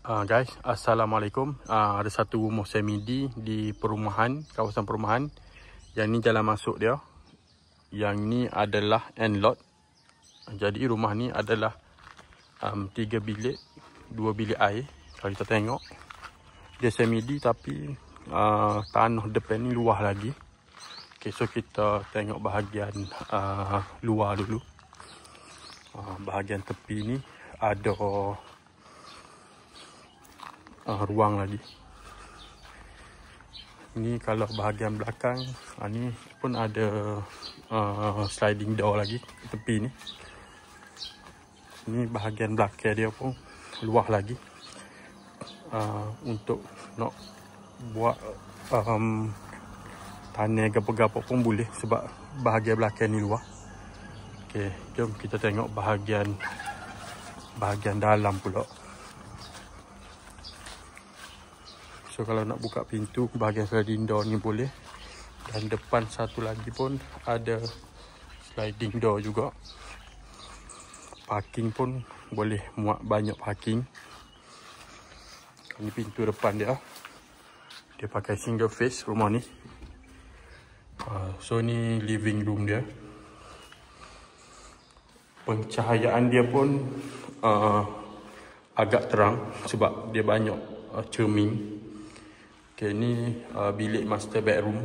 Guys, Assalamualaikum. Ada satu rumah semi-D di perumahan, kawasan perumahan. Yang ni jalan masuk dia. Yang ni adalah end lot. Jadi rumah ni adalah 3 bilik, 2 bilik air. Kalau kita tengok, dia semi-D tapi tanah depan ni luah lagi. Okay, so kita tengok bahagian luar dulu. Bahagian tepi ni ada ruang lagi. Ni kalau bahagian belakang, ni pun ada sliding door lagi ke tepi ni. Ni bahagian belakang dia pun luah lagi. Untuk nak buat tanah gapo-gapo pun boleh sebab bahagian belakang ni luah. Okey, jom kita tengok bahagian dalam pula. So kalau nak buka pintu bahagian sliding door ni boleh. Dan depan satu lagi pun ada sliding door juga. Parking pun boleh muat banyak parking. Ini pintu depan dia. Dia pakai single face rumah ni. So ni living room dia. Pencahayaan dia pun agak terang sebab dia banyak cermin. Okay, ni bilik master bedroom.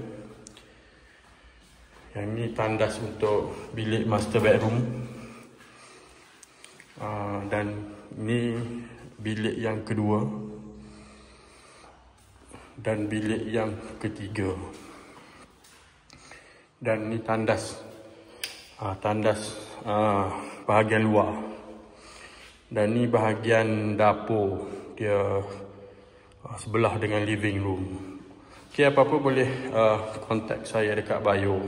Yang ni tandas untuk bilik master bedroom. Dan ni bilik yang kedua. Dan bilik yang ketiga. Dan ni tandas. Bahagian luar. Dan ni bahagian dapur. Dia sebelah dengan living room. Okay, apa-apa boleh contact saya dekat bio.